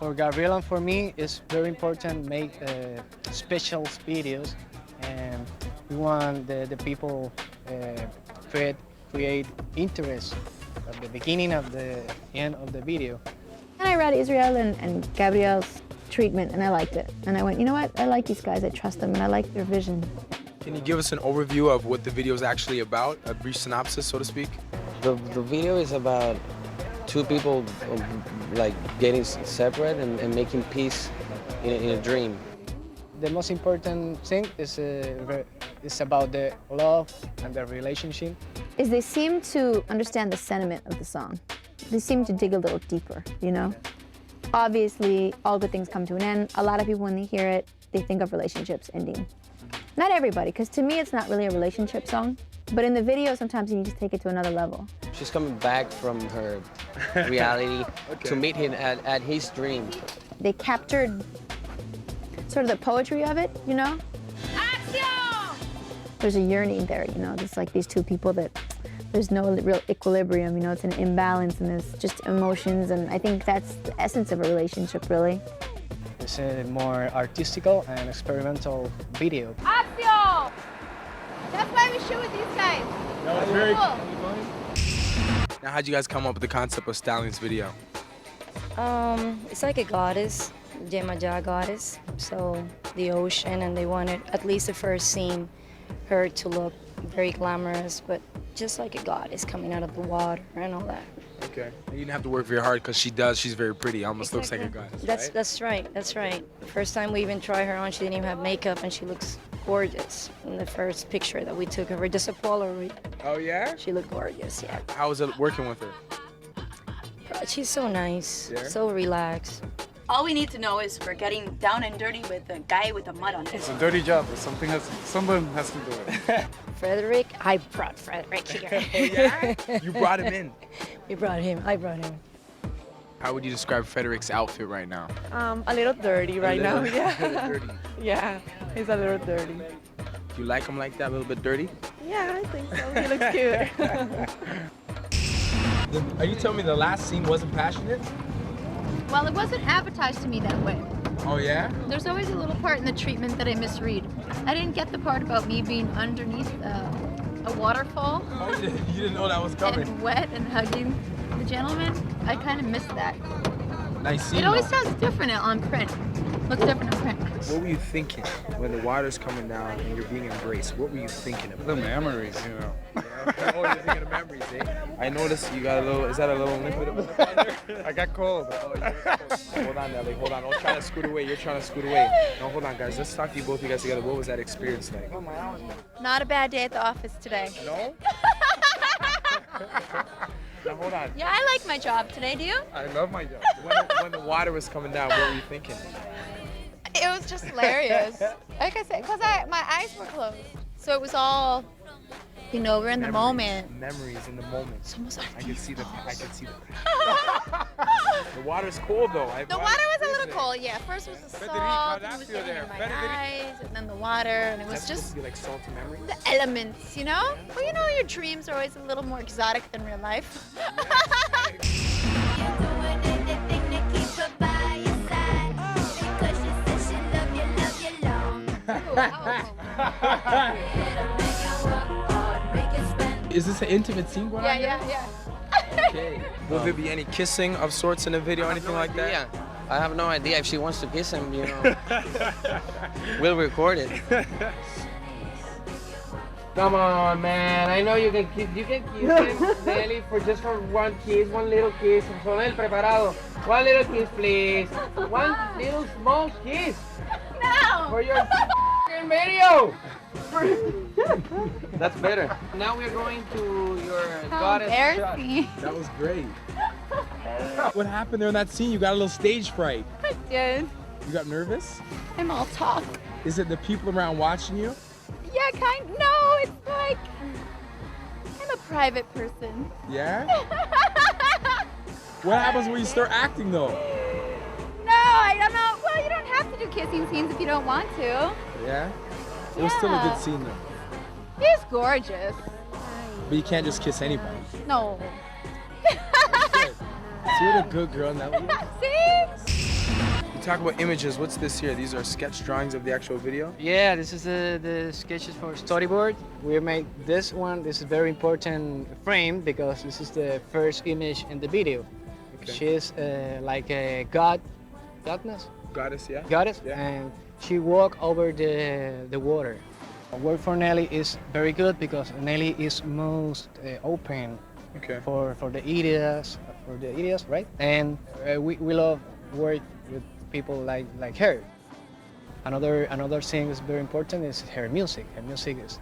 For Gabriel and for me, it's very important to make special videos, and we want the people create interest at the beginning of the end of the video. And I read Israel and Gabriel's treatment, and I liked it. And I went, you know what? I like these guys. I trust them, and I like their vision. Can you give us an overview of what the video is actually about, a brief synopsis, so to speak? The video is about two people like getting separate and making peace in a dream. The most important thing is about the love and the relationship. Is they seem to understand the sentiment of the song. They seem to dig a little deeper, you know? Obviously, all good things come to an end. A lot of people, when they hear it, they think of relationships ending. Not everybody, because to me, it's not really a relationship song. But in the video, sometimes you need to take it to another level. She's coming back from her reality to meet him at his dream. They captured sort of the poetry of it, you know? Action! There's a yearning there, you know? It's like these two people that there's no real equilibrium, you know? It's an imbalance, and there's just emotions, and I think that's the essence of a relationship, really. It's a more artistical and experimental video. Action! That's why we shoot with these guys. That was very cool. Now, how'd you guys come up with the concept of Stallion's video? It's like a goddess, Yemaya goddess. So the ocean, and they wanted at least the first scene, her to look very glamorous, but just like a goddess coming out of the water and all that. Okay. You didn't have to work very hard because she does. She's very pretty. Almost looks like a goddess. That's right. That's right. The first time we even tried her on, she didn't even have makeup, and she looks gorgeous in the first picture that we took of her. Just a Polaroid. Oh yeah? She looked gorgeous. Yeah. How was it working with her? She's so nice. Yeah? So relaxed. All we need to know is we're getting down and dirty with the guy with the mud on it. It's a dirty job. Someone has to do it. Frederick, I brought Frederick here. Oh yeah? You brought him in. We brought him. I brought him. How would you describe Frederick's outfit right now? A little dirty right now. Yeah. A little dirty. Yeah, he's a little dirty. You like him like that, a little bit dirty? Yeah, I think so. He looks cute. Are you telling me the last scene wasn't passionate? Well, it wasn't advertised to me that way. Oh yeah? There's always a little part in the treatment that I misread. I didn't get the part about me being underneath a waterfall. Oh, you didn't know that was coming. And wet and hugging the gentleman. I kind of missed that. Nice scene. It always sounds different on print. Looks different on print. What were you thinking when the water's coming down and you're being embraced? What were you thinking of? The memories, you know. Yeah. Oh, you're thinking of memories, eh? I noticed you got a little, is that a little liquid under? I got cold. Oh, hold on, Nelly, hold on. Don't try to scoot away. You're trying to scoot away. No, hold on, guys. Let's talk to you both of you guys together. What was that experience like? Not a bad day at the office today. No? Now, hold on. Yeah, I like my job today, do you? I love my job. When the water was coming down, what were you thinking? It was just hilarious. Like I said, because my eyes were closed. So it was all, you know, we're in the moment. Memories in the moment. It's almost like I can see the. The water's cold though. the water was a little cold, yeah. First was the salt, and it was getting in my eyes, and then the water, and it was That's just supposed to be like salty memories. the elements, you know? Well, you know, your dreams are always a little more exotic than real life. Is this an intimate scene going on? Yeah. Okay. Will there be any kissing of sorts in the video, anything like that? Yeah, I have no idea if she wants to kiss him, you know. We'll record it. Come on, man. I know you can kiss him, Nelly, for just for one kiss, one little kiss. Sonel preparado. One little kiss, please. One little small kiss. No! For your video. That's better. Now we're going to your goddess shot. That was great. What happened there in that scene? You got a little stage fright. I did. You got nervous? I'm all talk. Is it the people around watching you? Yeah, no, it's like, I'm a private person. Yeah? What happens when you start acting though? No, I don't know. Well, you don't have to do kissing scenes if you don't want to. Yeah? It was still a good scene though. He's gorgeous. But you can't just kiss anybody. No. So you're a good girl, Nelly. See? Talk about images. What's this here? These are sketch drawings of the actual video? Yeah, this is the sketches for storyboard. We made this one. This is very important frame because this is the first image in the video. Okay. She's like a goddess, Goddess, yeah? and she walk over the water. Work for Nelly is very good because Nelly is most open Okay. for the ideas, right? And we love work with people like her. Another thing is very important is her music. Her music is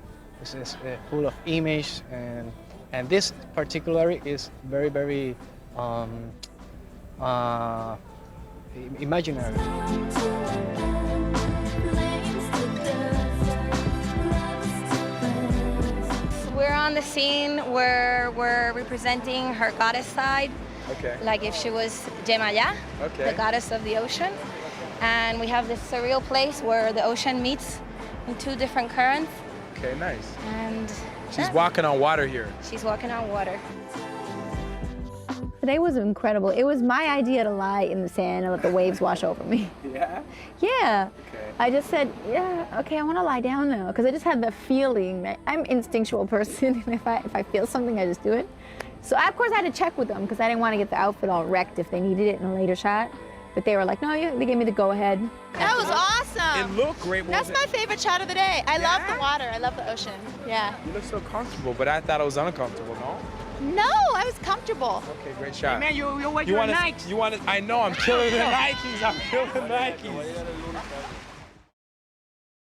full of image, and this particularly is very imaginary. We're on the scene where we're representing her goddess side, Okay. like if she was Yemaya, Okay. the goddess of the ocean. And we have this surreal place where the ocean meets in two different currents, Okay, nice. and She's walking on water here. she's walking on water. Today was incredible. It was my idea to lie in the sand and let the waves wash over me. Yeah? Yeah. Okay. I just said, yeah, okay, I want to lie down now, because I just had the feeling that I'm an instinctual person, and if I feel something, I just do it. So of course I had to check with them, because I didn't want to get the outfit all wrecked if they needed it in a later shot. But they were like, no, they gave me the go-ahead. That was awesome. It looked great. What That's was my it? favorite shot of the day. I love the water. I love the ocean. Yeah. You look so comfortable, but I thought it was uncomfortable, no? No, I was comfortable. Okay, great shot. Man, you wear You your want Nikes. I know, I'm killing the Nikes. I'm killing the Nikes.